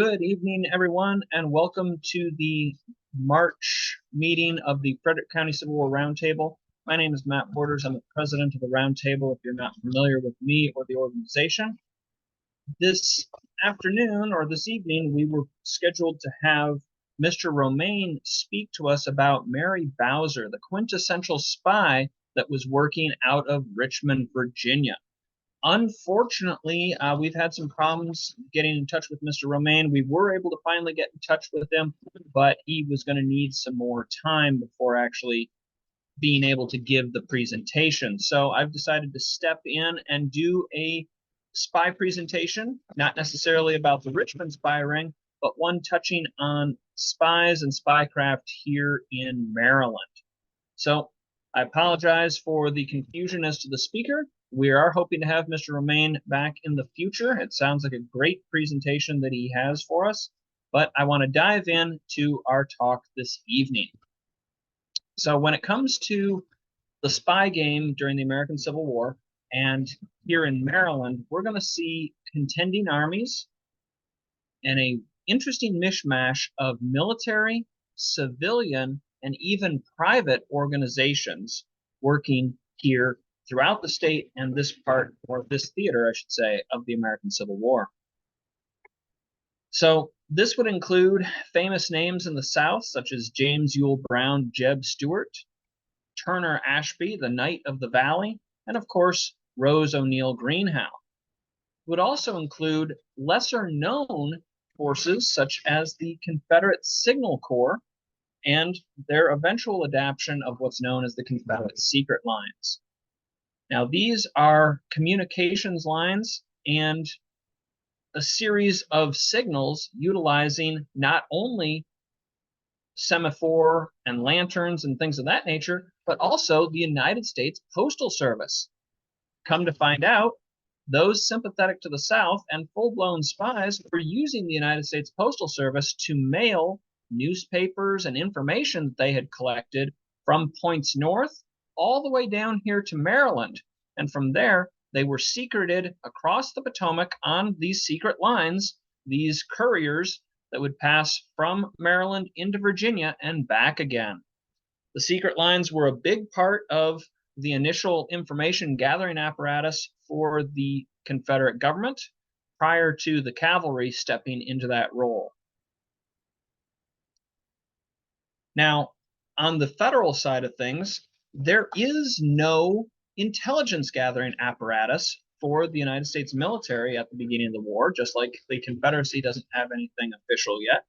Good evening, everyone, and welcome to the March meeting of the Frederick County Civil War Roundtable. My name is Matt Borders. I'm the president of the Roundtable, if you're not familiar with me or the organization. This afternoon, or this evening, we were scheduled to have Mr. Romaine speak to us about Mary Bowser, the quintessential spy that was working out of Richmond, Virginia. Unfortunately, we've had some problems getting in touch with Mr. Romaine. We were able to finally get in touch with him, but he was going to need some more time before actually being able to give the presentation. So I've decided to step in and do a spy presentation, not necessarily about the Richmond spy ring, but one touching on spies and spycraft here in Maryland. So I apologize for the confusion as to the speaker. We are hoping to have Mr. Romaine back in the future. It sounds like a great presentation that he has for us, but I want to dive into our talk this evening. So when it comes to the spy game during the American Civil War and here in Maryland, we're going to see contending armies and an interesting mishmash of military, civilian, and even private organizations working here throughout the state and this part, or this theater, I should say, of the American Civil War. So this would include famous names in the South, such as James Ewell Brown, Jeb Stuart, Turner Ashby, the Knight of the Valley, and of course, Rose O'Neal Greenhow. It would also include lesser known forces such as the Confederate Signal Corps and their eventual adaptation of what's known as the Confederate Secret Lines. Now, these are communications lines and a series of signals utilizing not only semaphore and lanterns and things of that nature, but also the United States Postal Service. Come to find out, those sympathetic to the South and full-blown spies were using the United States Postal Service to mail newspapers and information that they had collected from points north all the way down here to Maryland. And from there, they were secreted across the Potomac on these secret lines, these couriers that would pass from Maryland into Virginia and back again. The secret lines were a big part of the initial information gathering apparatus for the Confederate government prior to the cavalry stepping into that role. Now, on the federal side of things, there is no intelligence gathering apparatus for the United States military at the beginning of the war, just like the Confederacy doesn't have anything official yet.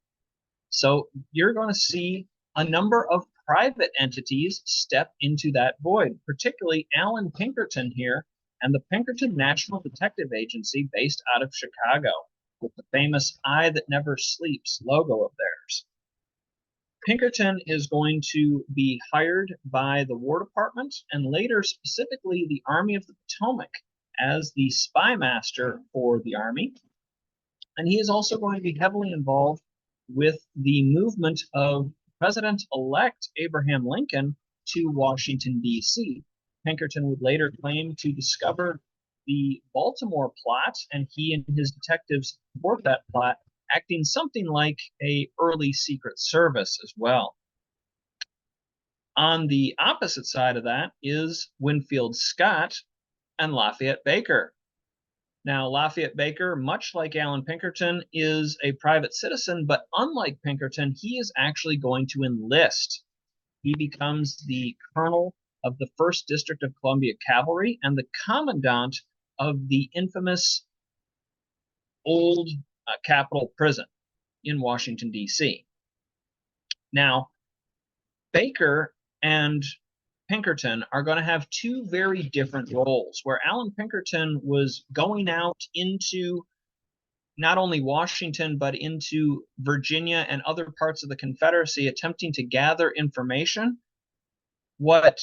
So you're going to see a number of private entities step into that void, particularly Allen Pinkerton here and the Pinkerton National Detective Agency based out of Chicago with the famous Eye That Never Sleeps logo of theirs. Pinkerton is going to be hired by the War Department and later specifically the Army of the Potomac as the spy master for the Army. And he is also going to be heavily involved with the movement of President-elect Abraham Lincoln to Washington, D.C. Pinkerton would later claim to discover the Baltimore plot, and he and his detectives support that plot, acting something like an early Secret Service as well. On the opposite side of that is Winfield Scott and Lafayette Baker. Now, Lafayette Baker, much like Allen Pinkerton, is a private citizen, but unlike Pinkerton, he is actually going to enlist. He becomes the colonel of the 1st District of Columbia Cavalry and the commandant of the infamous old Capitol Prison in Washington, D.C. Now, Baker and Pinkerton are going to have two very different roles, where Allen Pinkerton was going out into not only Washington, but into Virginia and other parts of the Confederacy, attempting to gather information. What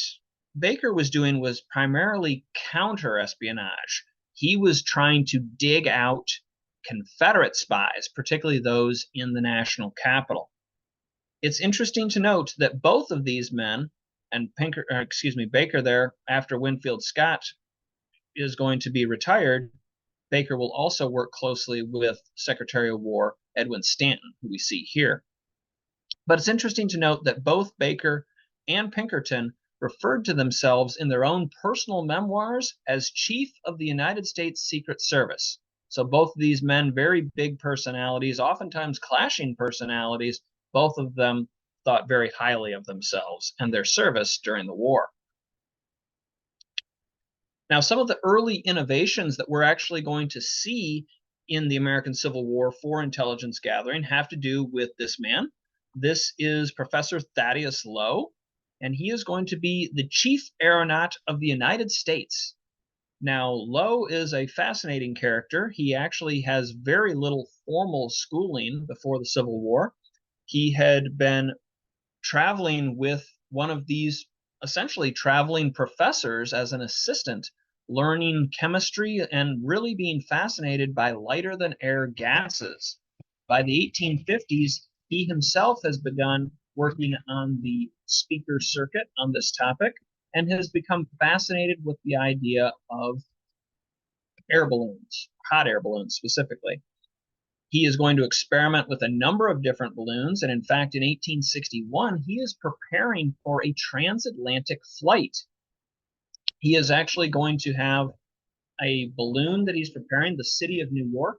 Baker was doing was primarily counter-espionage. He was trying to dig out Confederate spies, particularly those in the national capital. It's interesting to note that both of these men, and Baker there, after Winfield Scott is going to be retired, Baker will also work closely with Secretary of War Edwin Stanton, who we see here. But it's interesting to note that both Baker and Pinkerton referred to themselves in their own personal memoirs as Chief of the United States Secret Service. So both of these men, very big personalities, oftentimes clashing personalities, both of them thought very highly of themselves and their service during the war. Now, some of the early innovations that we're actually going to see in the American Civil War for intelligence gathering have to do with this man. This is Professor Thaddeus Lowe, and he is going to be the chief aeronaut of the United States. Now, Lowe is a fascinating character. He actually has very little formal schooling before the Civil War. He had been traveling with one of these essentially traveling professors as an assistant, learning chemistry and really being fascinated by lighter than air gases. By the 1850s, he himself has begun working on the speaker circuit on this topic and has become fascinated with the idea of air balloons, hot air balloons specifically. He is going to experiment with a number of different balloons, and in fact, in 1861, he is preparing for a transatlantic flight. He is actually going to have a balloon that he's preparing, the city of New York.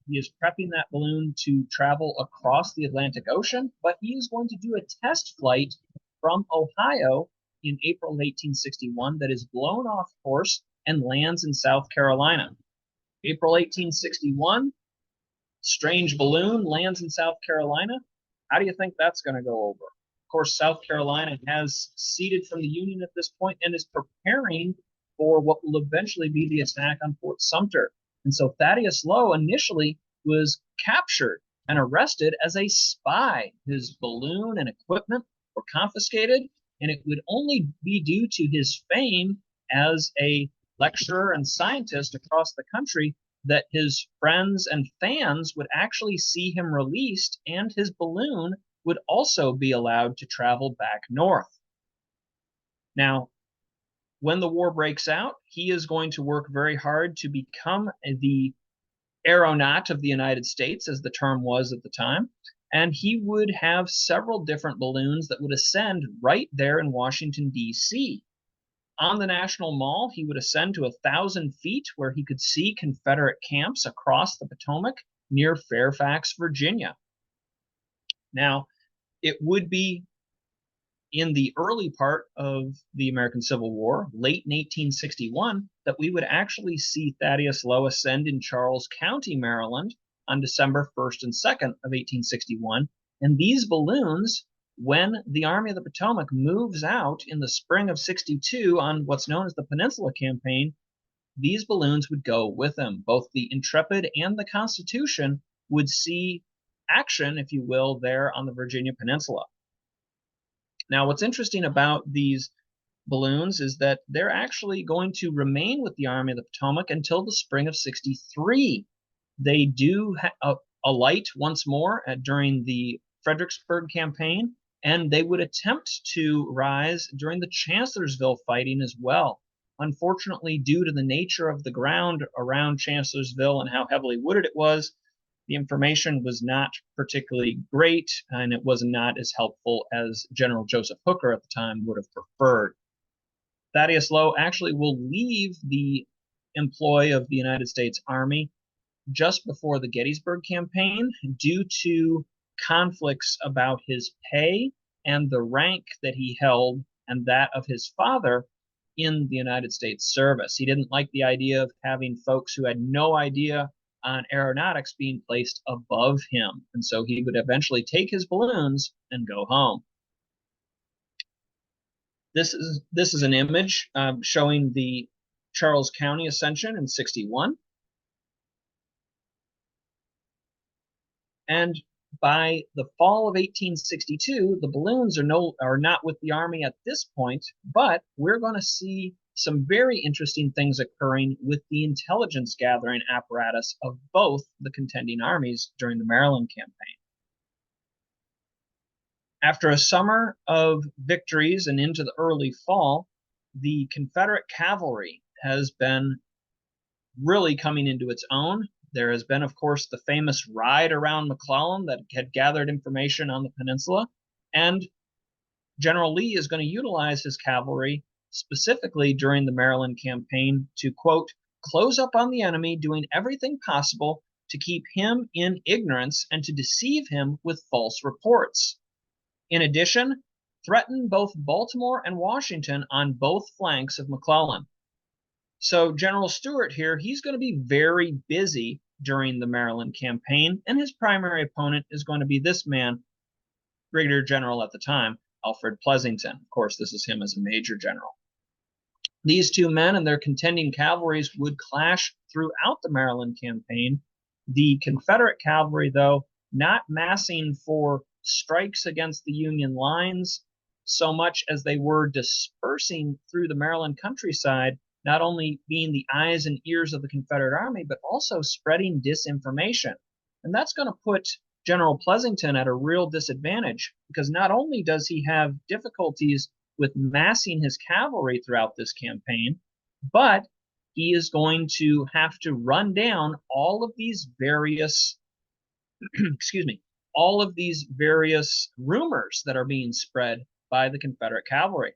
He is prepping that balloon to travel across the Atlantic Ocean, but he is going to do a test flight from Ohio in April 1861 that is blown off course and lands in South Carolina. April 1861, strange balloon lands in South Carolina. How do you think that's going to go over? Of course, South Carolina has seceded from the Union at this point and is preparing for what will eventually be the attack on Fort Sumter. And so Thaddeus Lowe initially was captured and arrested as a spy. His balloon and equipment were confiscated, and it would only be due to his fame as a lecturer and scientist across the country that his friends and fans would actually see him released, and his balloon would also be allowed to travel back north. Now, when the war breaks out, he is going to work very hard to become the aeronaut of the United States, as the term was at the time, and he would have several different balloons that would ascend right there in Washington, D.C. On the National Mall, he would ascend to 1,000 feet where he could see Confederate camps across the Potomac near Fairfax, Virginia. Now, it would be in the early part of the American Civil War, late in 1861, that we would actually see Thaddeus Lowe ascend in Charles County, Maryland on December 1st and 2nd of 1861. And these balloons, when the Army of the Potomac moves out in the spring of 62 on what's known as the Peninsula Campaign, these balloons would go with them. Both the Intrepid and the Constitution would see action, if you will, there on the Virginia Peninsula. Now, what's interesting about these balloons is that they're actually going to remain with the Army of the Potomac until the spring of 63. They do alight once more during the Fredericksburg campaign, and they would attempt to rise during the Chancellorsville fighting as well. Unfortunately, due to the nature of the ground around Chancellorsville and how heavily wooded it was, the information was not particularly great, and it was not as helpful as General Joseph Hooker at the time would have preferred. Thaddeus Lowe actually will leave the employ of the United States Army just before the Gettysburg campaign due to conflicts about his pay and the rank that he held and that of his father in the United States service. He didn't like the idea of having folks who had no idea on aeronautics being placed above him. And so he would eventually take his balloons and go home. This is an image showing the Charles County ascension in 61. And by the fall of 1862, the balloons are not with the Army at this point, but we're going to see some very interesting things occurring with the intelligence gathering apparatus of both the contending armies during the Maryland campaign. After a summer of victories and into the early fall, the Confederate cavalry has been really coming into its own. There has been, of course, the famous ride around McClellan that had gathered information on the peninsula, and General Lee is going to utilize his cavalry specifically during the Maryland campaign to, quote, close up on the enemy, doing everything possible to keep him in ignorance and to deceive him with false reports. In addition, threaten both Baltimore and Washington on both flanks of McClellan. So General Stuart here, he's going to be very busy during the Maryland campaign, and his primary opponent is going to be this man, Brigadier General at the time, Alfred Pleasonton. Of course, this is him as a major general. These two men and their contending cavalries would clash throughout the Maryland campaign. The Confederate cavalry, though, not massing for strikes against the Union lines so much as they were dispersing through the Maryland countryside, not only being the eyes and ears of the Confederate Army, but also spreading disinformation. And that's going to put General Pleasonton at a real disadvantage, because not only does he have difficulties with massing his cavalry throughout this campaign, but he is going to have to run down all of these various all of these various rumors that are being spread by the Confederate cavalry.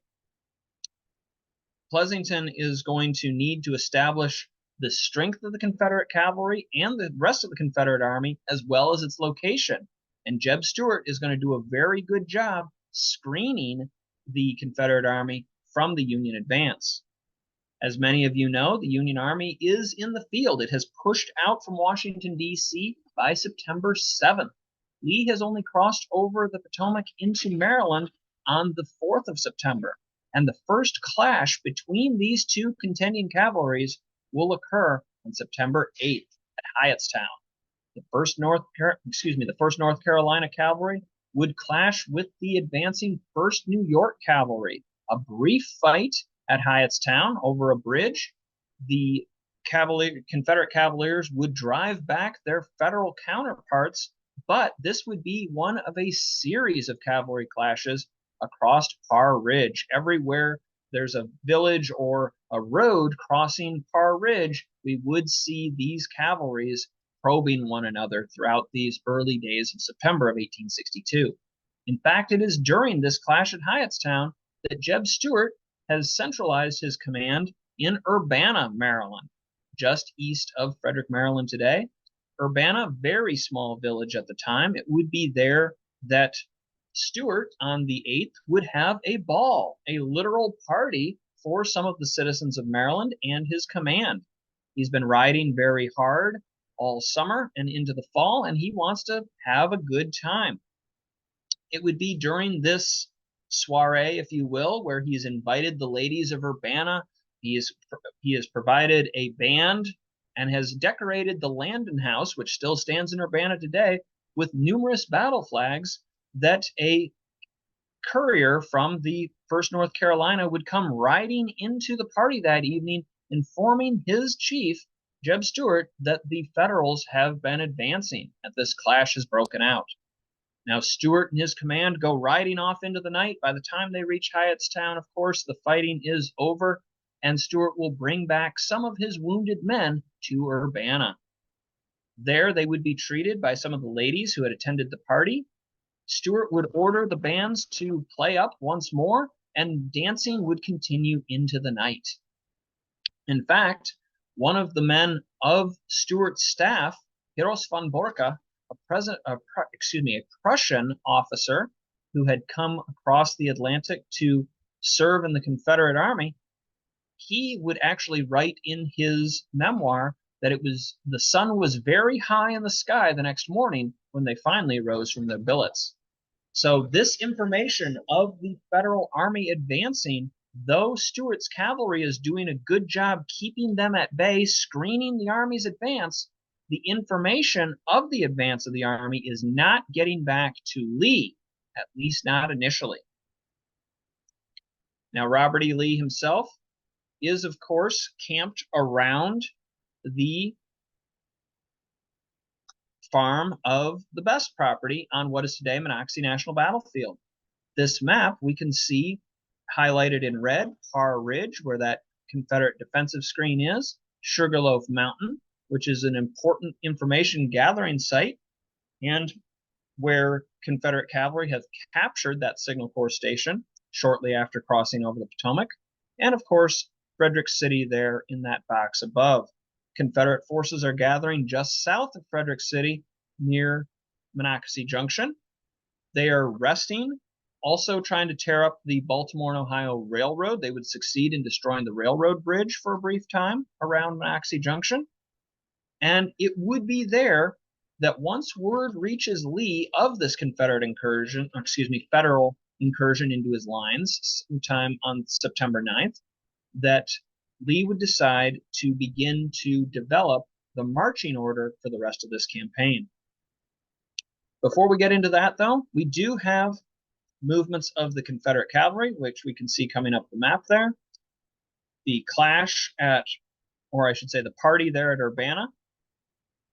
Pleasonton is going to need to establish the strength of the Confederate cavalry and the rest of the Confederate Army, as well as its location. And Jeb Stuart is going to do a very good job screening the Confederate Army from the Union advance. As many of you know, the Union Army is in the field. It has pushed out from Washington, D.C. by September 7th. Lee has only crossed over the Potomac into Maryland on the 4th of September. And the first clash between these two contending cavalries will occur on September 8th at Hyattstown. The first North Carolina cavalry would clash with the advancing 1st New York cavalry. A brief fight at Hyattstown over a bridge. The Confederate cavaliers would drive back their Federal counterparts, but this would be one of a series of cavalry clashes across Parr Ridge. Everywhere there's a village or a road crossing Parr Ridge, we would see these cavalries probing one another throughout these early days of September of 1862. In fact, it is during this clash at Hyattstown that Jeb Stuart has centralized his command in Urbana, Maryland, just east of Frederick, Maryland today. Urbana, very small village at the time. It would be there that Stuart on the 8th would have a ball, a literal party for some of the citizens of Maryland and his command. He's been riding very hard all summer and into the fall, and he wants to have a good time. It would be during this soiree, if you will, where he's invited the ladies of Urbana. He has provided a band and has decorated the Landon House, which still stands in Urbana today, with numerous battle flags that a courier from the 1st North Carolina would come riding into the party that evening, informing his chief, Jeb Stuart, that the Federals have been advancing, that this clash has broken out. Now, Stuart and his command go riding off into the night. By the time they reach Hyattstown, of course, the fighting is over, and Stuart will bring back some of his wounded men to Urbana. There, they would be treated by some of the ladies who had attended the party. Stuart would order the bands to play up once more, and dancing would continue into the night. In fact, one of the men of Stuart's staff, Hiros von Borka, a Prussian officer who had come across the Atlantic to serve in the Confederate Army, he would actually write in his memoir that the sun was very high in the sky the next morning when they finally rose from their billets. So this information of the Federal Army advancing, though Stuart's cavalry is doing a good job keeping them at bay, screening the Army's advance, the information of the advance of the Army is not getting back to Lee, at least not initially. Now, Robert E. Lee himself is, of course, camped around the farm of the Best property on what is today Monocacy National Battlefield. This map we can see highlighted in red, Parr Ridge, where that Confederate defensive screen is, Sugarloaf Mountain, which is an important information gathering site, and where Confederate cavalry have captured that Signal Corps station shortly after crossing over the Potomac, and of course, Frederick City there in that box above. Confederate forces are gathering just south of Frederick City near Monocacy Junction. They are resting, also trying to tear up the Baltimore and Ohio Railroad. They would succeed in destroying the railroad bridge for a brief time around Monocacy Junction. And it would be there that once word reaches Lee of this Confederate incursion, federal incursion into his lines sometime on September 9th, that Lee would decide to begin to develop the marching order for the rest of this campaign. Before we get into that, though, we do have movements of the Confederate cavalry, which we can see coming up the map there. The clash at, or I should say the party there at Urbana.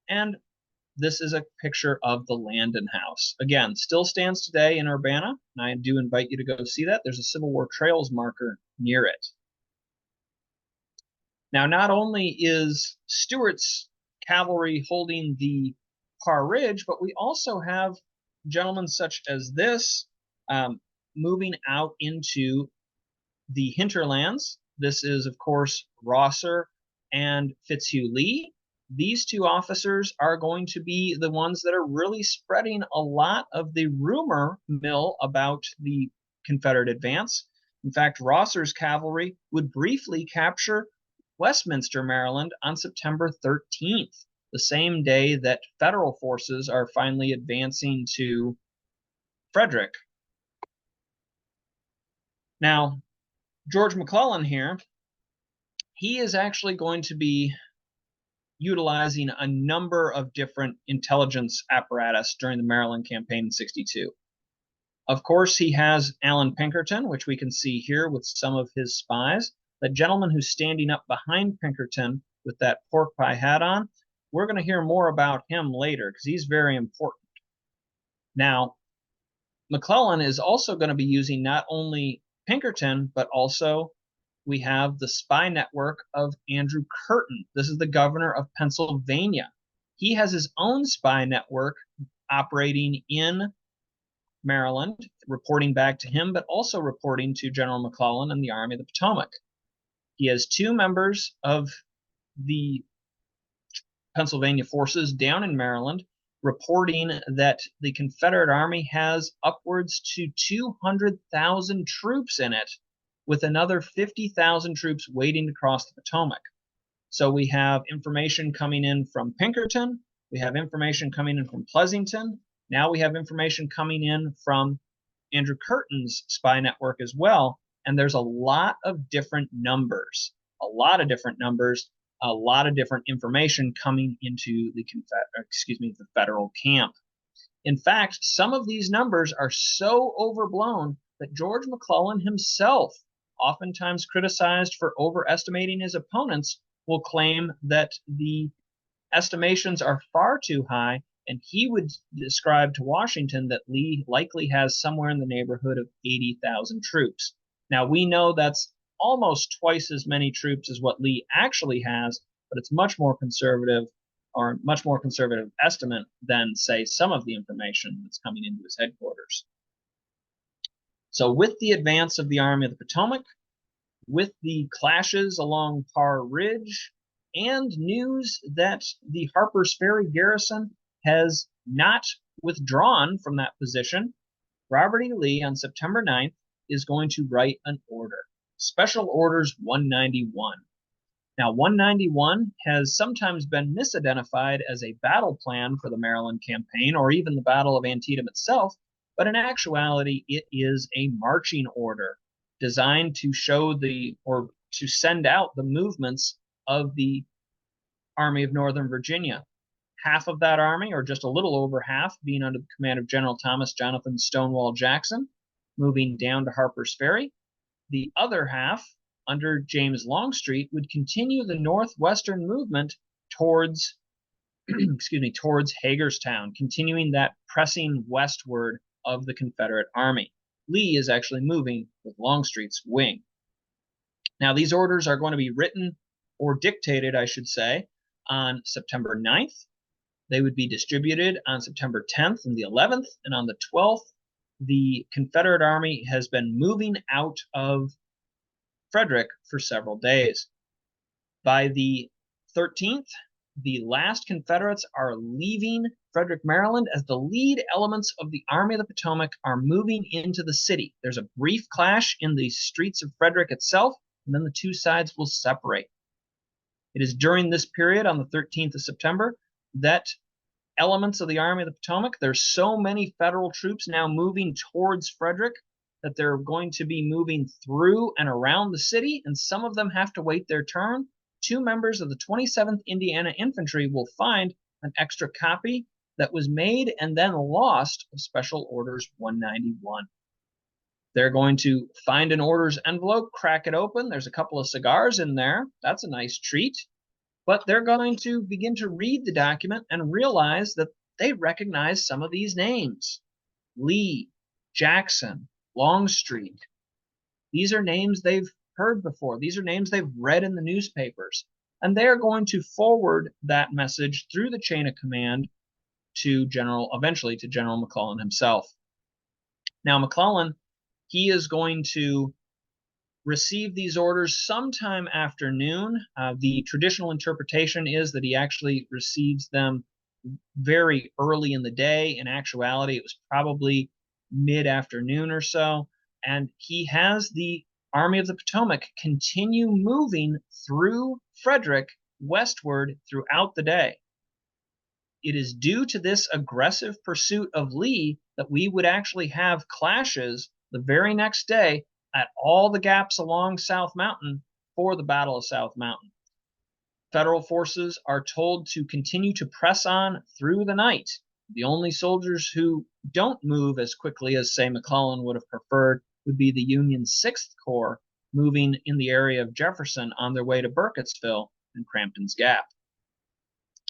And this is a picture of the Landon House. Again, still stands today in Urbana, and I do invite you to go see that. There's a Civil War Trails marker near it. Now, not only is Stuart's cavalry holding the Parr Ridge, but we also have gentlemen such as this moving out into the hinterlands. This is, of course, Rosser and Fitzhugh Lee. These two officers are going to be the ones that are really spreading a lot of the rumor mill about the Confederate advance. In fact, Rosser's cavalry would briefly capture Westminster, Maryland on September 13th, the same day that federal forces are finally advancing to Frederick. Now, George McClellan here, he is actually going to be utilizing a number of different intelligence apparatus during the Maryland campaign in '62. Of course, he has Alan Pinkerton, which we can see here with some of his spies. The gentleman who's standing up behind Pinkerton with that pork pie hat on, we're going to hear more about him later because he's very important. Now, McClellan is also going to be using not only Pinkerton, but also we have the spy network of Andrew Curtin. This is the governor of Pennsylvania. He has his own spy network operating in Maryland, reporting back to him, but also reporting to General McClellan and the Army of the Potomac. He has two members of the Pennsylvania forces down in Maryland reporting that the Confederate Army has upwards to 200,000 troops in it, with another 50,000 troops waiting to cross the Potomac. So we have information coming in from Pinkerton, we have information coming in from Pleasanton, now we have information coming in from Andrew Curtin's spy network as well, and there's a lot of different numbers, a lot of different information coming into the federal camp. In fact, some of these numbers are so overblown that George McClellan himself, oftentimes criticized for overestimating his opponents, will claim that the estimations are far too high, and he would describe to Washington that Lee likely has somewhere in the neighborhood of 80,000 troops. Now, we know that's almost twice as many troops as what Lee actually has, but it's much more conservative estimate than, say, some of the information that's coming into his headquarters. So with the advance of the Army of the Potomac, with the clashes along Parr Ridge, and news that the Harper's Ferry garrison has not withdrawn from that position, Robert E. Lee on September 9th is going to write an order, Special Orders 191. Now, 191 has sometimes been misidentified as a battle plan for the Maryland campaign or even the Battle of Antietam itself, but in actuality, it is a marching order designed to show or to send out the movements of the Army of Northern Virginia. Half of that army, or just a little over half, being under the command of General Thomas Jonathan Stonewall Jackson, moving down to Harper's Ferry. The other half, under James Longstreet, would continue the northwestern movement towards towards Hagerstown, continuing that pressing westward of the Confederate Army. Lee is actually moving with Longstreet's wing. Now, these orders are going to be written, or dictated, I should say, on September 9th. They would be distributed on September 10th and the 11th, and on the 12th, the Confederate Army has been moving out of Frederick for several days. By the 13th, the last Confederates are leaving Frederick, Maryland, as the lead elements of the Army of the Potomac are moving into the city. There's a brief clash in the streets of Frederick itself, and then the two sides will separate. It is during this period, on the 13th of September, that elements of the Army of the Potomac, there's so many federal troops now moving towards Frederick that they're going to be moving through and around the city, and some of them have to wait their turn. Two members of the 27th Indiana Infantry will find an extra copy that was made and then lost of Special Orders 191. They're going to find an orders envelope, crack it open. There's a couple of cigars in there. That's a nice treat. But they're going to begin to read the document and realize that they recognize some of these names. Lee, Jackson, Longstreet. These are names they've heard before. These are names they've read in the newspapers. And they are going to forward that message through the chain of command to eventually to General McClellan himself. Now, McClellan, he is going to receive these orders sometime after noon. The traditional interpretation is that he actually receives them very early in the day. In actuality, it was probably mid-afternoon or so. And he has the Army of the Potomac continue moving through Frederick westward throughout the day. It is due to this aggressive pursuit of Lee that we would actually have clashes the very next day at all the gaps along South Mountain for the Battle of South Mountain. Federal forces are told to continue to press on through the night. The only soldiers who don't move as quickly as, say, McClellan would have preferred would be the Union 6th Corps, moving in the area of Jefferson on their way to Burkittsville and Crampton's Gap.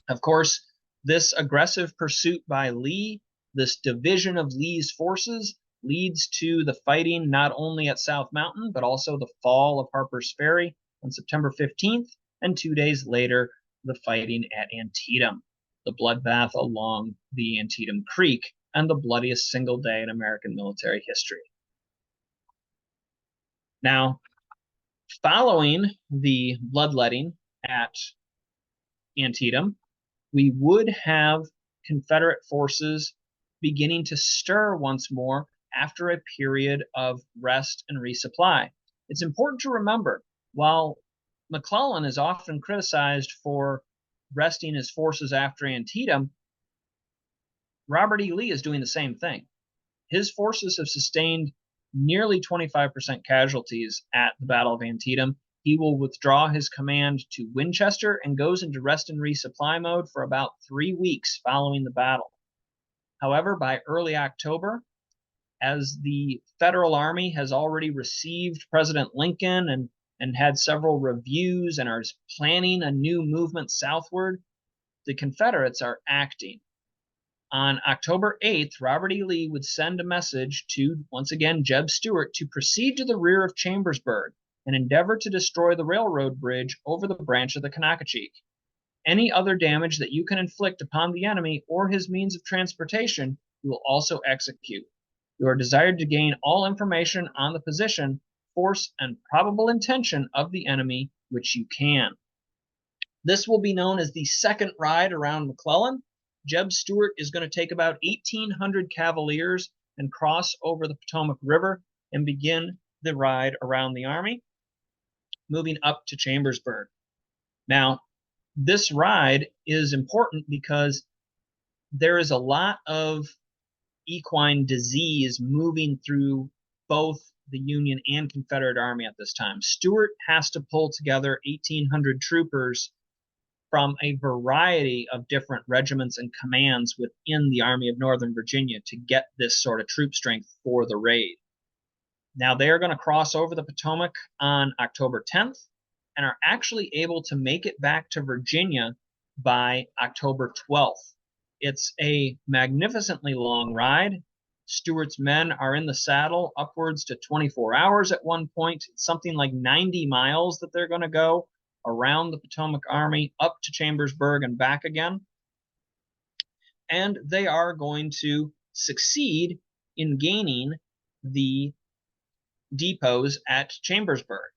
Of course, this aggressive pursuit by Lee, this division of Lee's forces, leads to the fighting not only at South Mountain, but also the fall of Harper's Ferry on September 15th, and 2 days later, the fighting at Antietam, the bloodbath along the Antietam Creek, and the bloodiest single day in American military history. Now, following the bloodletting at Antietam, we would have Confederate forces beginning to stir once more after a period of rest and resupply. It's important to remember, while McClellan is often criticized for resting his forces after Antietam, Robert E. Lee is doing the same thing. His forces have sustained nearly 25% casualties at the Battle of Antietam. He will withdraw his command to Winchester and goes into rest and resupply mode for about 3 weeks following the battle. However, by early October, as the Federal Army has already received President Lincoln and had several reviews and are planning a new movement southward, the Confederates are acting. On October 8th, Robert E. Lee would send a message to, once again, Jeb Stuart to proceed to the rear of Chambersburg and endeavor to destroy the railroad bridge over the branch of the Monocacy. Any other damage that you can inflict upon the enemy or his means of transportation, you will also execute. You are desired to gain all information on the position, force, and probable intention of the enemy, which you can. This will be known as the second ride around McClellan. Jeb Stuart is going to take about 1,800 Cavaliers and cross over the Potomac River and begin the ride around the army, moving up to Chambersburg. Now, this ride is important because there is a lot of equine disease moving through both the Union and Confederate Army at this time. Stuart has to pull together 1,800 troopers from a variety of different regiments and commands within the Army of Northern Virginia to get this sort of troop strength for the raid. Now, they are going to cross over the Potomac on October 10th and are actually able to make it back to Virginia by October 12th. It's a magnificently long ride. Stuart's men are in the saddle upwards to 24 hours at one point. It's something like 90 miles that they're going to go around the Potomac Army up to Chambersburg and back again. And they are going to succeed in gaining the depots at Chambersburg.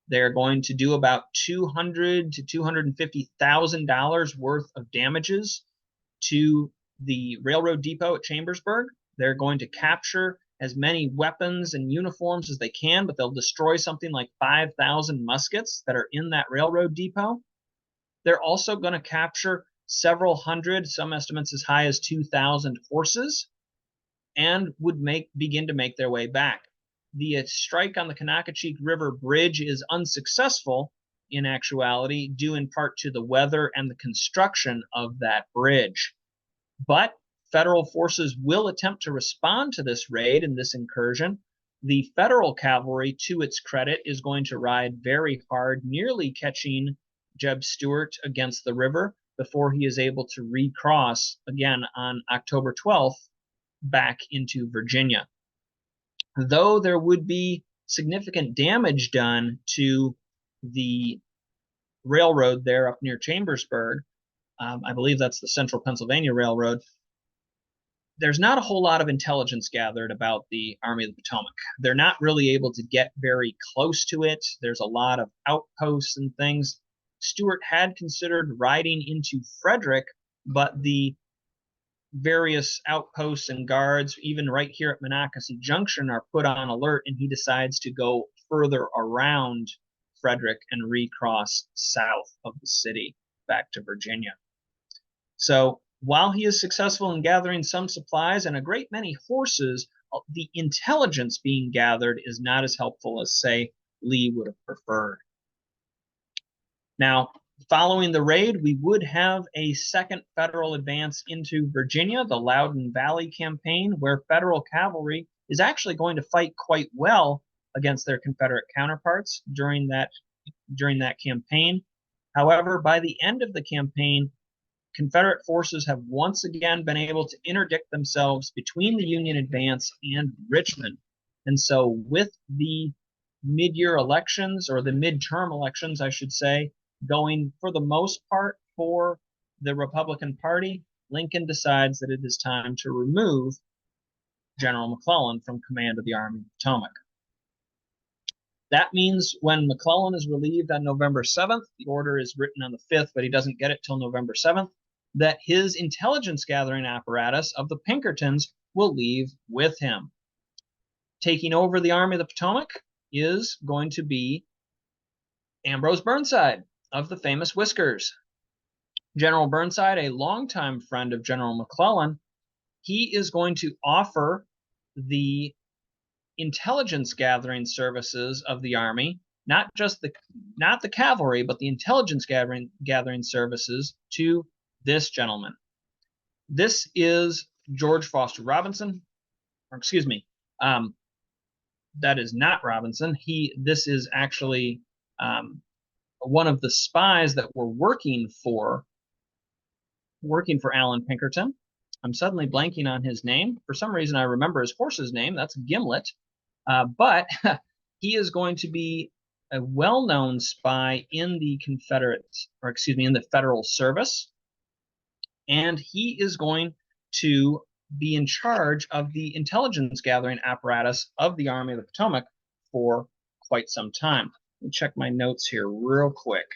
They're going to do about $200,000 to $250,000 worth of damages to the railroad depot at Chambersburg. They're going to capture as many weapons and uniforms as they can, but they'll destroy something like 5,000 muskets that are in that railroad depot. They're also going to capture several hundred, some estimates as high as 2,000 horses, and would begin to make their way back. The strike on the Monocacy River Bridge is unsuccessful in actuality, due in part to the weather and the construction of that bridge. But Federal forces will attempt to respond to this raid and this incursion. The Federal cavalry, to its credit, is going to ride very hard, nearly catching Jeb Stuart against the river before he is able to recross again on October 12th back into Virginia. Though there would be significant damage done to the railroad there up near Chambersburg, I believe that's the Central Pennsylvania Railroad, there's not a whole lot of intelligence gathered about the Army of the Potomac. They're not really able to get very close to it. There's a lot of outposts and things. Stuart had considered riding into Frederick, but the various outposts and guards, even right here at Monocacy Junction, are put on alert, and he decides to go further around Frederick and recross south of the city back to Virginia. So while he is successful in gathering some supplies and a great many horses, the intelligence being gathered is not as helpful as, say, Lee would have preferred. Now, following the raid, we would have a second Federal advance into Virginia, the Loudoun Valley campaign, where Federal cavalry is actually going to fight quite well against their Confederate counterparts during that campaign. However, by the end of the campaign, Confederate forces have once again been able to interdict themselves between the Union advance and Richmond. And so with the mid-year elections, or the midterm elections, I should say, going for the most part for the Republican Party, Lincoln decides that it is time to remove General McClellan from command of the Army of the Potomac. That means when McClellan is relieved on November 7th, the order is written on the 5th, but he doesn't get it till November 7th, that his intelligence gathering apparatus of the Pinkertons will leave with him. Taking over the Army of the Potomac is going to be Ambrose Burnside of the famous Whiskers. General Burnside, a longtime friend of General McClellan, he is going to offer the intelligence gathering services of the Army, not the cavalry, but the intelligence gathering services to this gentleman. This is George Foster Robinson, or excuse me, that is not Robinson. This is actually one of the spies that were working for Alan Pinkerton. I'm suddenly blanking on his name. For some reason, I remember his horse's name. That's Gimlet. But he is going to be a well-known spy in the in the Federal service. And he is going to be in charge of the intelligence gathering apparatus of the Army of the Potomac for quite some time. Let me check my notes here real quick.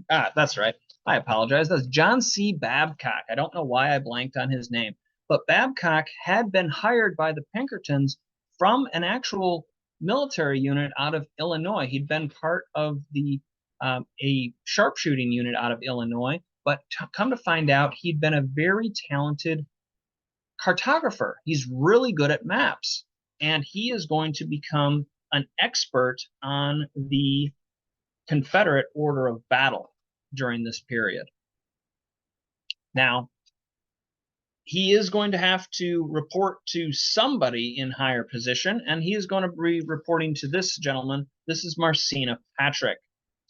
That's right. I apologize. That's John C. Babcock. I don't know why I blanked on his name, but Babcock had been hired by the Pinkertons from an actual military unit out of Illinois. He'd been part of a sharpshooting unit out of Illinois, but come to find out, he'd been a very talented cartographer. He's really good at maps, and he is going to become an expert on the Confederate order of battle during this period. Now, he is going to have to report to somebody in higher position, and he is going to be reporting to this gentleman. This is Marcina Patrick.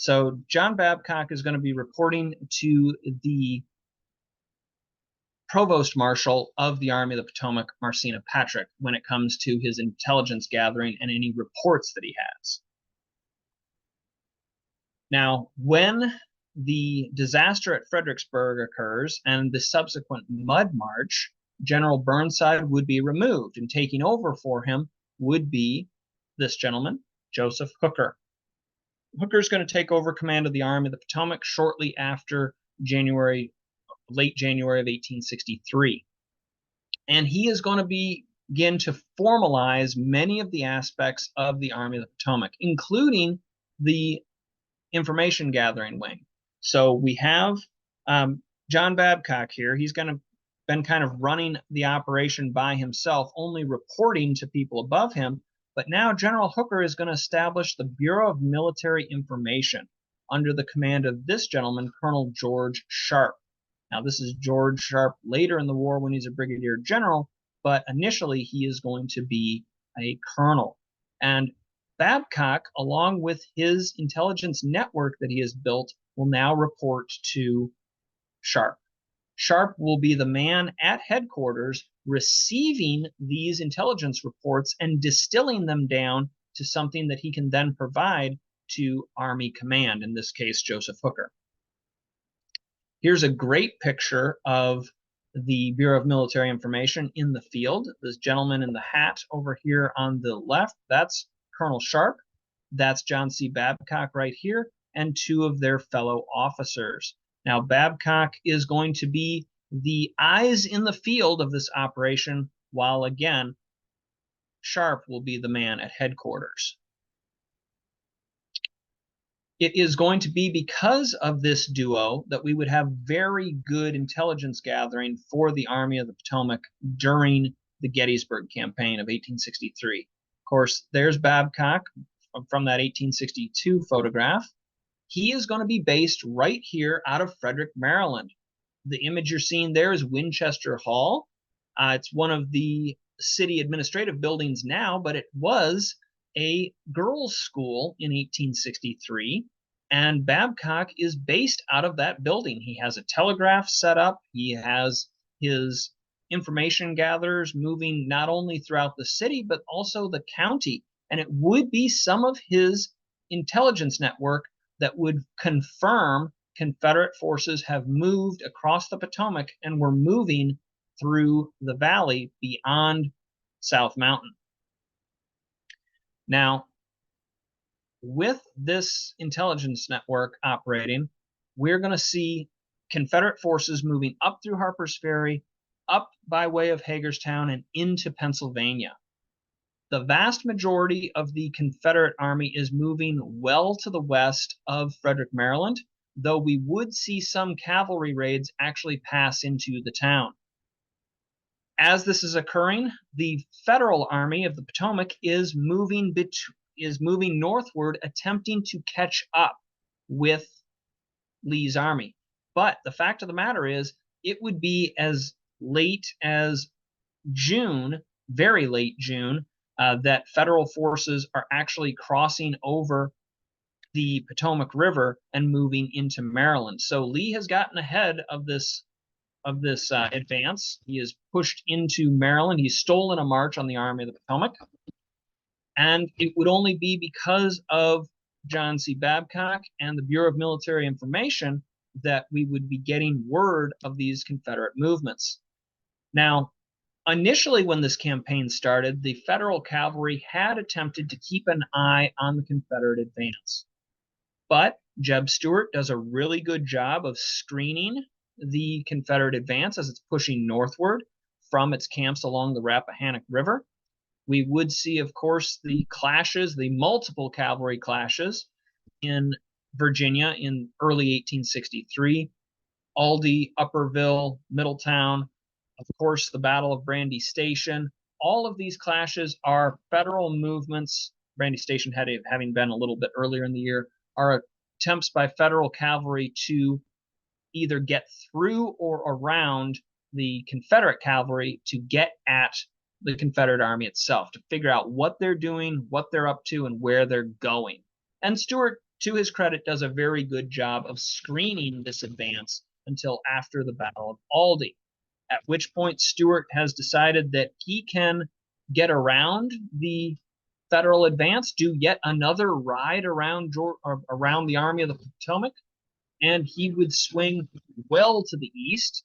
So John Babcock is going to be reporting to the Provost Marshal of the Army of the Potomac, Marcina Patrick, when it comes to his intelligence gathering and any reports that he has. Now, when the disaster at Fredericksburg occurs and the subsequent Mud March, General Burnside would be removed, and taking over for him would be this gentleman, Joseph Hooker. Hooker is going to take over command of the Army of the Potomac shortly after late January of 1863. And he is going to begin to formalize many of the aspects of the Army of the Potomac, including the information gathering wing. So we have John Babcock here. He's been kind of running the operation by himself, only reporting to people above him. But now General Hooker is going to establish the Bureau of Military Information under the command of this gentleman, Colonel George Sharp. Now, this is George Sharp later in the war when he's a brigadier general, but initially he is going to be a colonel. And Babcock, along with his intelligence network that he has built, will now report to Sharp. Sharp will be the man at headquarters receiving these intelligence reports and distilling them down to something that he can then provide to Army Command, in this case, Joseph Hooker. Here's a great picture of the Bureau of Military Information in the field. This gentleman in the hat over here on the left, that's Colonel Sharp. That's John C. Babcock right here, and two of their fellow officers. Now, Babcock is going to be the eyes in the field of this operation, while again, Sharp will be the man at headquarters. It is going to be because of this duo that we would have very good intelligence gathering for the Army of the Potomac during the Gettysburg campaign of 1863. Of course, there's Babcock from that 1862 photograph. He is going to be based right here out of Frederick, Maryland. The image you're seeing there is Winchester Hall. It's one of the city administrative buildings now, but it was a girls' school in 1863, and Babcock is based out of that building. He has a telegraph set up. He has his information gatherers moving not only throughout the city, but also the county. And it would be some of his intelligence network that would confirm Confederate forces have moved across the Potomac and were moving through the valley beyond South Mountain. Now, with this intelligence network operating, we're going to see Confederate forces moving up through Harper's Ferry, up by way of Hagerstown, and into Pennsylvania. The vast majority of the Confederate Army is moving well to the west of Frederick, Maryland, though we would see some cavalry raids actually pass into the town. As this is occurring, the Federal Army of the Potomac is moving northward, attempting to catch up with Lee's army. But the fact of the matter is, it would be as late as June, very late June, that Federal forces are actually crossing over the Potomac River and moving into Maryland. So Lee has gotten ahead of this advance. He is pushed into Maryland. He's stolen a march on the Army of the Potomac. And it would only be because of John C. Babcock and the Bureau of Military Information that we would be getting word of these Confederate movements. Now, initially when this campaign started, the Federal cavalry had attempted to keep an eye on the Confederate advance. But Jeb Stuart does a really good job of screening the Confederate advance as it's pushing northward from its camps along the Rappahannock River. We would see, of course, the clashes, the multiple cavalry clashes in Virginia in early 1863, Aldie, Upperville, Middletown, of course, the Battle of Brandy Station. All of these clashes are Federal movements, Brandy Station having been a little bit earlier in the year, are attempts by Federal cavalry to either get through or around the Confederate cavalry to get at the Confederate Army itself, to figure out what they're doing, what they're up to, and where they're going. And Stuart to his credit, does a very good job of screening this advance until after the Battle of Aldie, at which point Stuart has decided that he can get around the Federal advance, do yet another ride around the Army of the Potomac, and he would swing well to the east,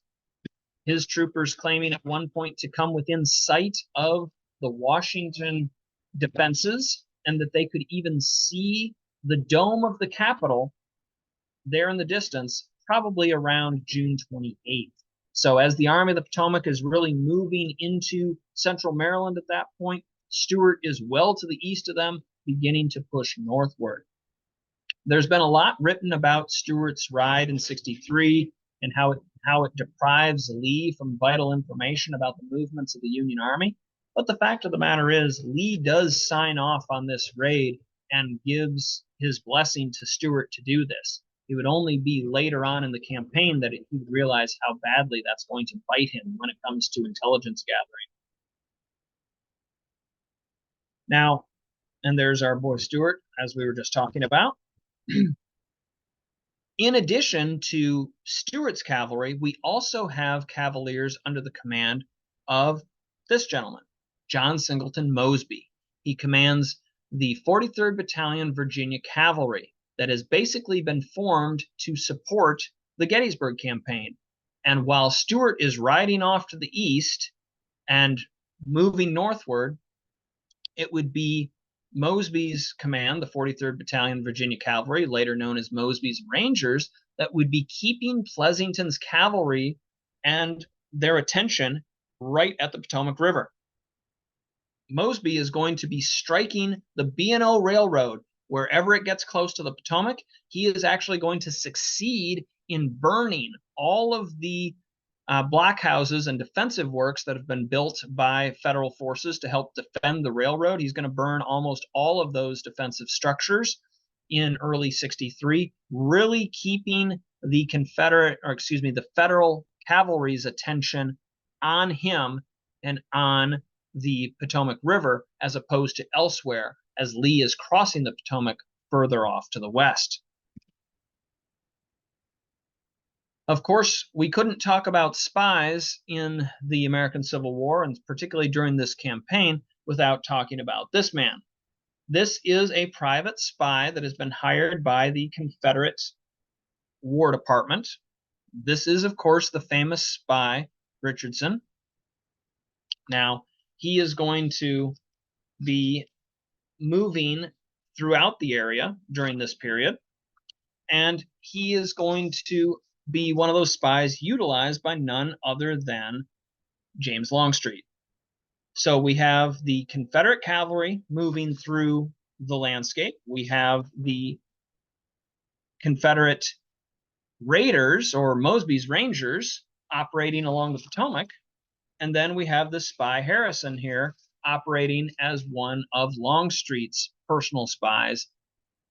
his troopers claiming at one point to come within sight of the Washington defenses, and that they could even see the dome of the Capitol there in the distance, probably around June 28th. So as the Army of the Potomac is really moving into central Maryland at that point, Stuart is well to the east of them, beginning to push northward. There's been a lot written about Stuart's ride in 63 and how it deprives Lee from vital information about the movements of the Union Army. But the fact of the matter is, Lee does sign off on this raid and gives his blessing to Stuart to do this. It would only be later on in the campaign that he would realize how badly that's going to bite him when it comes to intelligence gathering. Now, and there's our boy Stuart, as we were just talking about. In addition to Stuart's cavalry, we also have cavaliers under the command of this gentleman, John Singleton Mosby. He commands the 43rd Battalion Virginia Cavalry that has basically been formed to support the Gettysburg campaign. And while Stuart is riding off to the east and moving northward, it would be Mosby's command, the 43rd Battalion Virginia Cavalry, later known as Mosby's Rangers, that would be keeping Pleasanton's cavalry and their attention right at the Potomac River. Mosby is going to be striking the B&O Railroad wherever it gets close to the Potomac. He is actually going to succeed in burning all of the blockhouses and defensive works that have been built by federal forces to help defend the railroad. He's going to burn almost all of those defensive structures in early 63, really keeping the the federal cavalry's attention on him and on the Potomac River, as opposed to elsewhere, as Lee is crossing the Potomac further off to the west. Of course, we couldn't talk about spies in the American Civil War, and particularly during this campaign, without talking about this man. This is a private spy that has been hired by the Confederate War Department. This is, of course, the famous spy, Richardson. Now, he is going to be moving throughout the area during this period, and he is going to be one of those spies utilized by none other than James Longstreet. So we have the Confederate cavalry moving through the landscape. We have the Confederate raiders, or Mosby's Rangers, operating along the Potomac. And then we have the spy Harrison here operating as one of Longstreet's personal spies.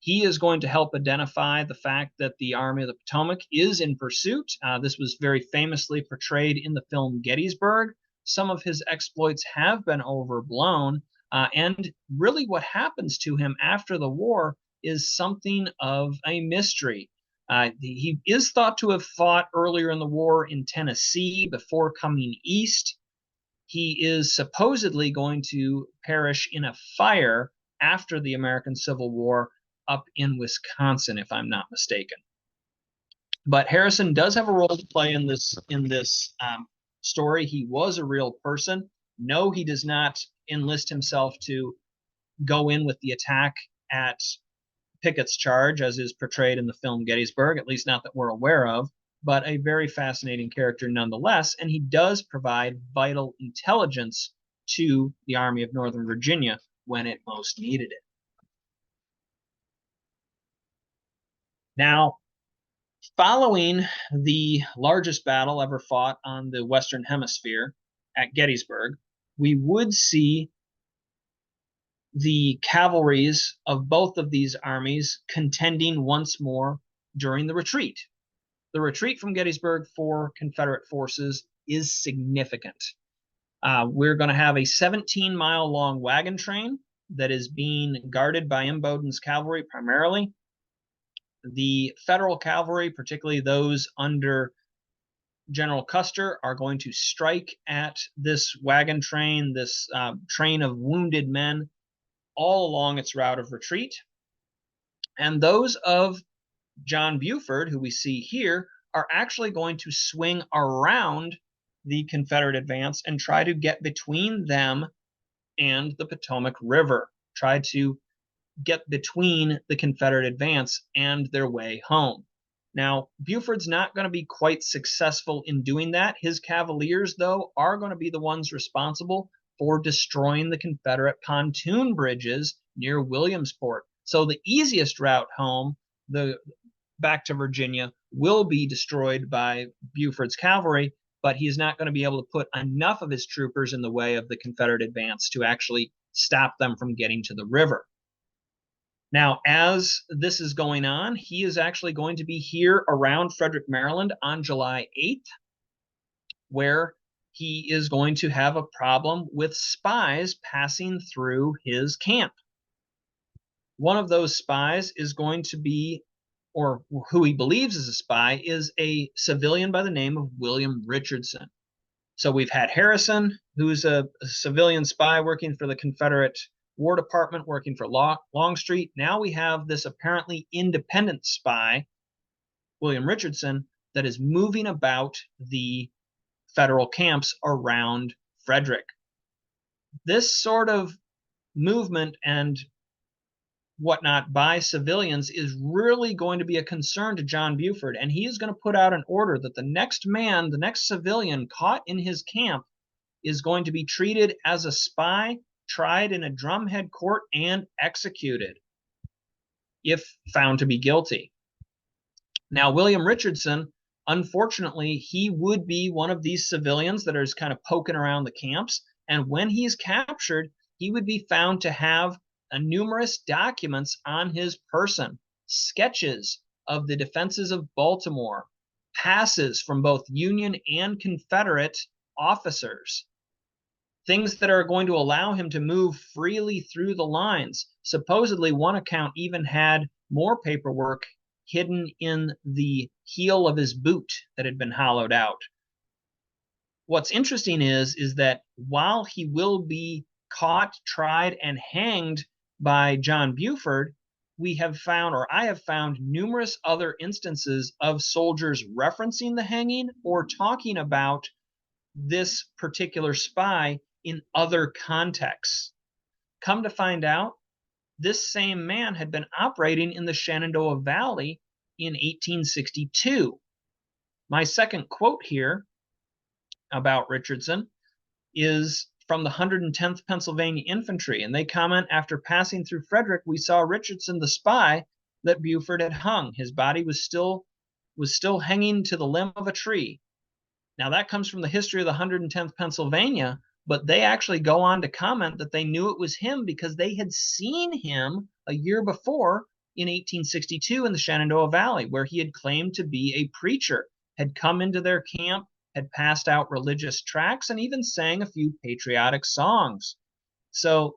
He is going to help identify the fact that the Army of the Potomac is in pursuit. This was very famously portrayed in the film Gettysburg. Some of his exploits have been overblown, and really what happens to him after the war is something of a mystery. He is thought to have fought earlier in the war in Tennessee before coming east. He is supposedly going to perish in a fire after the American Civil War up in Wisconsin, if I'm not mistaken. But Harrison does have a role to play in this story. He was a real person. No, he does not enlist himself to go in with the attack at Pickett's Charge, as is portrayed in the film Gettysburg, at least not that we're aware of, but a very fascinating character nonetheless, and he does provide vital intelligence to the Army of Northern Virginia when it most needed it. Now, following the largest battle ever fought on the Western Hemisphere at Gettysburg, we would see the cavalries of both of these armies contending once more during the retreat. The retreat from Gettysburg for Confederate forces is significant. We're going to have a 17-mile long wagon train that is being guarded by Imboden's cavalry primarily. The Federal cavalry, particularly those under General Custer, are going to strike at this wagon train, this train of wounded men, all along its route of retreat. And those of John Buford, who we see here, are actually going to swing around the Confederate advance and try to get between them and the Potomac River, try to get between the Confederate advance and their way home. Now, Buford's not going to be quite successful in doing that. His Cavaliers, though, are going to be the ones responsible for destroying the Confederate pontoon bridges near Williamsport. So the easiest route home, back to Virginia, will be destroyed by Buford's cavalry, but he is not going to be able to put enough of his troopers in the way of the Confederate advance to actually stop them from getting to the river. Now, as this is going on, he is actually going to be here around Frederick, Maryland on July 8th, where he is going to have a problem with spies passing through his camp. One of those spies is going to be, or who he believes is a spy, is a civilian by the name of William Richardson. So we've had Harrison, who's a civilian spy working for the Confederate War Department, working for Longstreet. Now we have this apparently independent spy, William Richardson, that is moving about the Federal camps around Frederick. This sort of movement and whatnot by civilians is really going to be a concern to John Buford, and he is going to put out an order that the next man, the next civilian caught in his camp, is going to be treated as a spy, tried in a drumhead court, and executed if found to be guilty. Now, William Richardson, unfortunately, he would be one of these civilians that is kind of poking around the camps, and when he is captured, he would be found to have numerous documents on his person, sketches of the defenses of Baltimore, passes from both Union and Confederate officers, things that are going to allow him to move freely through the lines. Supposedly, one account even had more paperwork hidden in the heel of his boot that had been hollowed out. What's interesting is that while he will be caught, tried, and hanged by John Buford, we have found, or I have found, numerous other instances of soldiers referencing the hanging or talking about this particular spy in other contexts. Come to find out, this same man had been operating in the Shenandoah Valley in 1862. My second quote here about Richardson is from the 110th Pennsylvania Infantry, and they comment, after passing through Frederick, we saw Richardson the spy that Buford had hung. His body was still hanging to the limb of a tree. Now that comes from the history of the 110th Pennsylvania, but they actually go on to comment that they knew it was him because they had seen him a year before in 1862 in the Shenandoah Valley, where he had claimed to be a preacher, had come into their camp, had passed out religious tracts, and even sang a few patriotic songs. So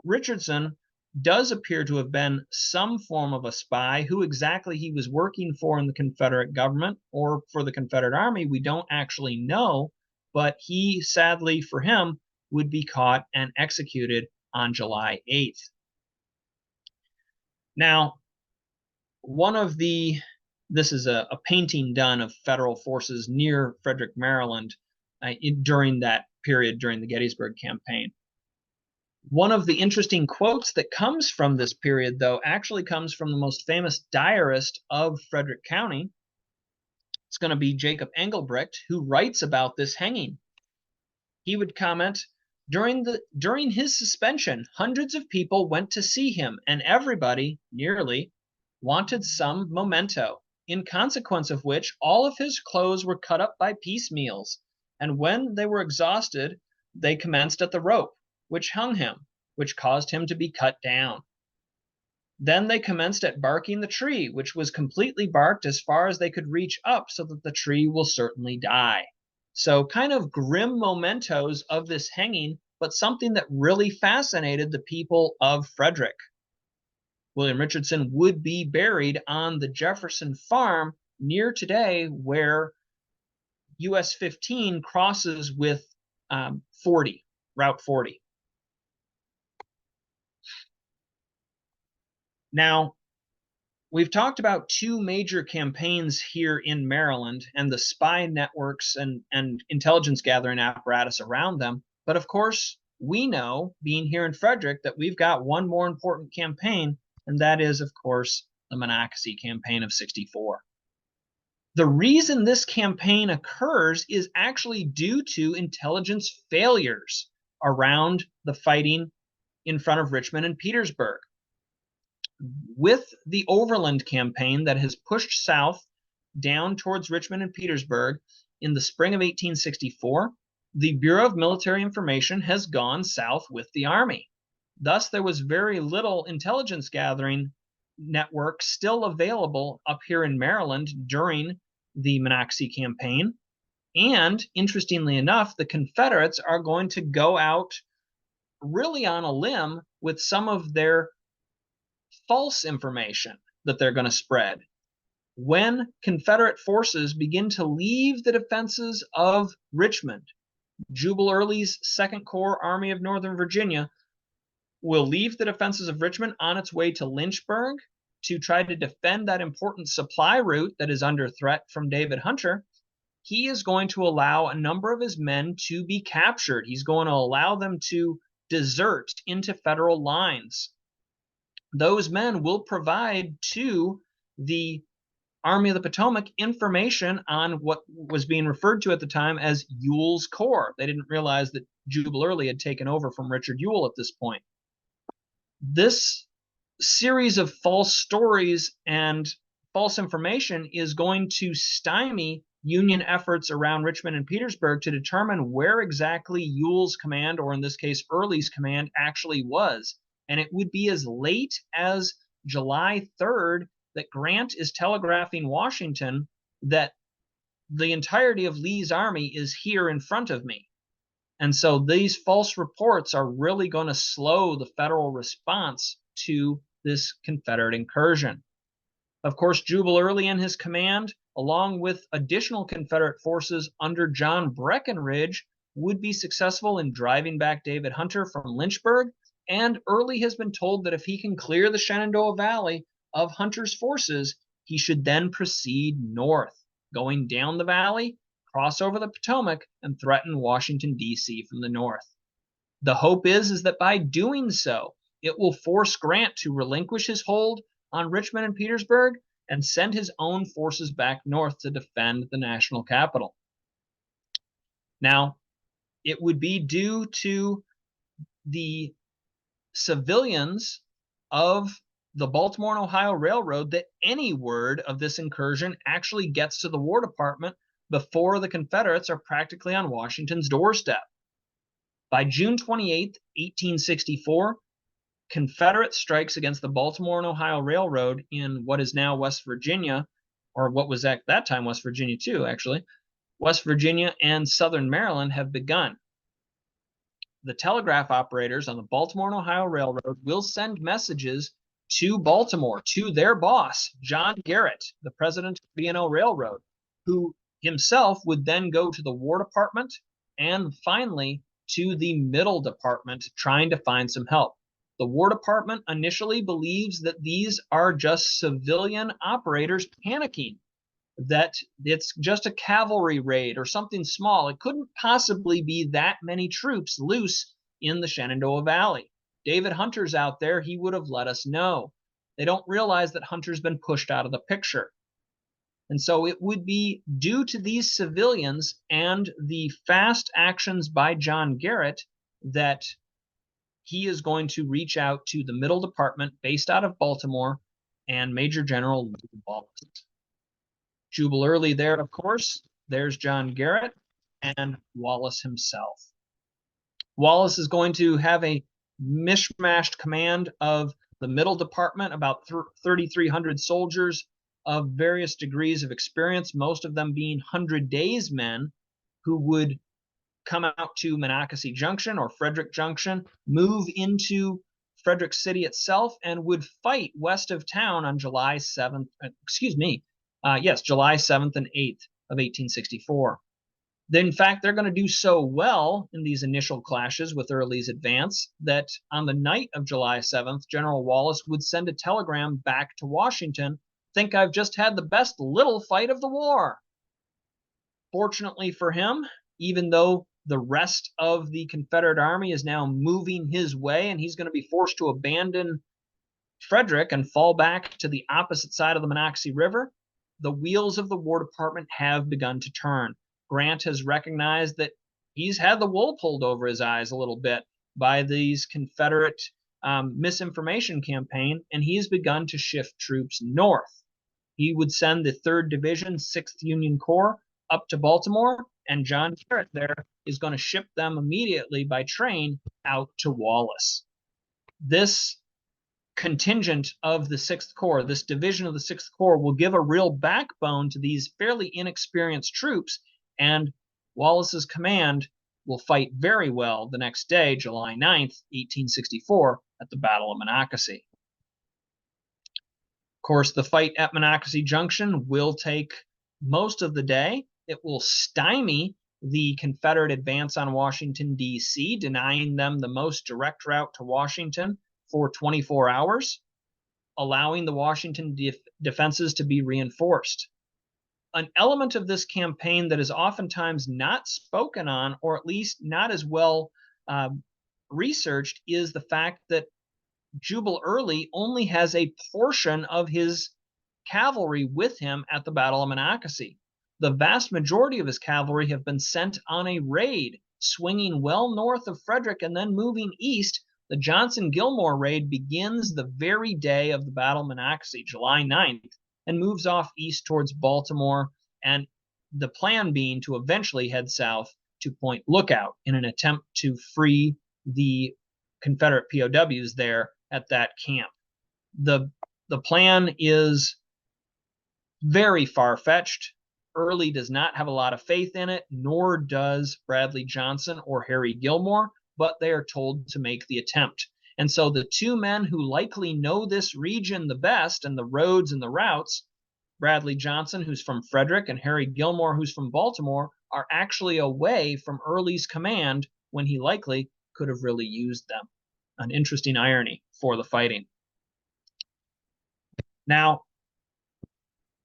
Richardson does appear to have been some form of a spy. Who exactly he was working for in the Confederate government or for the Confederate Army, we don't actually know, but he, sadly for him, would be caught and executed on July 8th. Now, this is a painting done of Federal forces near Frederick, Maryland, during that period, during the Gettysburg campaign. One of the interesting quotes that comes from this period, though, actually comes from the most famous diarist of Frederick County. It's going to be Jacob Engelbrecht, who writes about this hanging. He would comment, during his suspension, hundreds of people went to see him, and everybody, nearly, wanted some memento, in consequence of which all of his clothes were cut up by piecemeals, and when they were exhausted, they commenced at the rope, which hung him, which caused him to be cut down. Then they commenced at barking the tree, which was completely barked as far as they could reach up, so that the tree will certainly die. So kind of grim mementos of this hanging, but something that really fascinated the people of Frederick. William Richardson would be buried on the Jefferson Farm near today where US 15 crosses with 40, Route 40. Now, we've talked about two major campaigns here in Maryland and the spy networks and intelligence gathering apparatus around them. But of course, we know, being here in Frederick, that we've got one more important campaign, and that is, of course, the Monocacy campaign of '64. The reason this campaign occurs is actually due to intelligence failures around the fighting in front of Richmond and Petersburg. With the Overland campaign that has pushed south down towards Richmond and Petersburg in the spring of 1864, the Bureau of Military Information has gone south with the Army. Thus, there was very little intelligence gathering network still available up here in Maryland during the Monocacy campaign. And interestingly enough, the Confederates are going to go out really on a limb with some of their false information that they're going to spread. When Confederate forces begin to leave the defenses of Richmond, Jubal Early's Second Corps Army of Northern Virginia will leave the defenses of Richmond on its way to Lynchburg to try to defend that important supply route that is under threat from David Hunter. He is going to allow a number of his men to be captured. He's going to allow them to desert into federal lines. Those men will provide to the Army of the Potomac information on what was being referred to at the time as Ewell's Corps. They didn't realize that Jubal Early had taken over from Richard Ewell at this point. This series of false stories and false information is going to stymie Union efforts around Richmond and Petersburg to determine where exactly Ewell's command, or in this case Early's command, actually was. And it would be as late as July 3rd that Grant is telegraphing Washington that the entirety of Lee's army is here in front of me. And so these false reports are really going to slow the federal response to this Confederate incursion. Of course, Jubal Early and his command, along with additional Confederate forces under John Breckinridge, would be successful in driving back David Hunter from Lynchburg. And Early has been told that if he can clear the Shenandoah Valley of Hunter's forces, he should then proceed north, going down the valley, cross over the Potomac, and threaten Washington, D.C. from the north. The hope is that by doing so, it will force Grant to relinquish his hold on Richmond and Petersburg and send his own forces back north to defend the national capital. Now, it would be due to the civilians of the Baltimore and Ohio Railroad that any word of this incursion actually gets to the War Department before the Confederates are practically on Washington's doorstep. By June 28, 1864, Confederate strikes against the Baltimore and Ohio Railroad in what is now West Virginia, or what was at that time West Virginia too, actually. West Virginia and Southern Maryland have begun. The telegraph operators on the Baltimore and Ohio Railroad will send messages to Baltimore, to their boss, John Garrett, the president of the B&O Railroad, who himself would then go to the War Department and finally to the Middle Department trying to find some help. The War Department initially believes that these are just civilian operators panicking, that it's just a cavalry raid or something small. It couldn't possibly be that many troops loose in the Shenandoah Valley. David Hunter's out there. He would have let us know. They don't realize that Hunter's been pushed out of the picture. And so it would be due to these civilians and the fast actions by John Garrett that he is going to reach out to the Middle Department based out of Baltimore and Major General Wallace. Jubal Early there, of course. There's John Garrett and Wallace himself. Wallace is going to have a mishmashed command of the Middle Department, about 3,300 soldiers of various degrees of experience, most of them being 100 days men who would come out to Monocacy Junction or Frederick Junction, move into Frederick City itself and would fight west of town on July 7th, July 7th and 8th of 1864. In fact, they're going to do so well in these initial clashes with Early's advance that on the night of July 7th, General Wallace would send a telegram back to Washington, "Think I've just had the best little fight of the war." Fortunately for him, even though the rest of the Confederate army is now moving his way and he's going to be forced to abandon Frederick and fall back to the opposite side of the Monocacy River, the wheels of the War Department have begun to turn. Grant has recognized that he's had the wool pulled over his eyes a little bit by these Confederate misinformation campaign, and he has begun to shift troops north. He would send the 3rd Division, 6th Union Corps up to Baltimore, and John Garrett there is going to ship them immediately by train out to Wallace. This contingent of the 6th Corps, this division of the 6th Corps, will give a real backbone to these fairly inexperienced troops, and Wallace's command will fight very well the next day, July 9th, 1864, at the Battle of Monocacy. Of course, the fight at Monocacy Junction will take most of the day. It will stymie the Confederate advance on Washington, D.C., denying them the most direct route to Washington for 24 hours, allowing the Washington defenses to be reinforced. An element of this campaign that is oftentimes not spoken on, or at least not as well researched, is the fact that Jubal Early only has a portion of his cavalry with him at the Battle of Monocacy. The vast majority of his cavalry have been sent on a raid, swinging well north of Frederick and then moving east. The Johnson-Gilmore raid begins the very day of the Battle of Monocacy, July 9th, and moves off east towards Baltimore, and the plan being to eventually head south to Point Lookout in an attempt to free the Confederate POWs there at that camp. The plan is very far-fetched. Early does not have a lot of faith in it, nor does Bradley Johnson or Harry Gilmore, but they are told to make the attempt. And so the two men who likely know this region the best and the roads and the routes, Bradley Johnson, who's from Frederick, and Harry Gilmore, who's from Baltimore, are actually away from Early's command when he likely could have really used them. An interesting irony for the fighting. Now,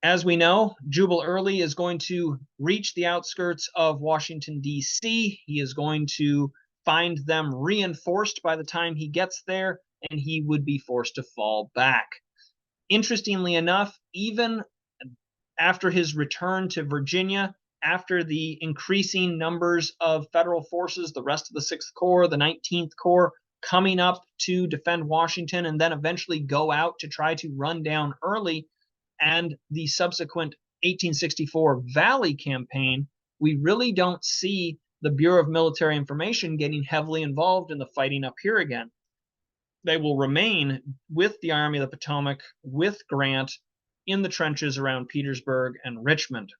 as we know, Jubal Early is going to reach the outskirts of Washington, D.C. He is going to find them reinforced by the time he gets there, and he would be forced to fall back. Interestingly enough, even after his return to Virginia, after the increasing numbers of federal forces, the rest of the 6th Corps, the 19th Corps, coming up to defend Washington and then eventually go out to try to run down Early, and the subsequent 1864 Valley campaign, we really don't see the Bureau of Military Information getting heavily involved in the fighting up here again. They will remain with the Army of the Potomac, with Grant, in the trenches around Petersburg and Richmond.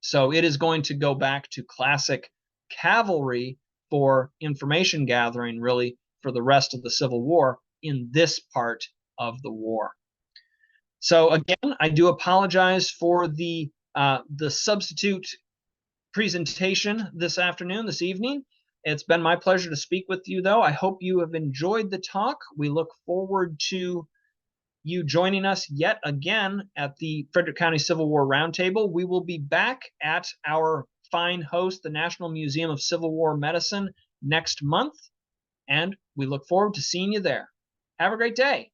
So it is going to go back to classic cavalry for information gathering, really, for the rest of the Civil War in this part of the war. So again, I do apologize for the substitute presentation this evening. It's been my pleasure to speak with you, though. I hope you have enjoyed the talk. We look forward to you joining us yet again at the Frederick County Civil War Roundtable. We will be back at our fine host, the National Museum of Civil War Medicine, next month, and we look forward to seeing you there. Have a great day.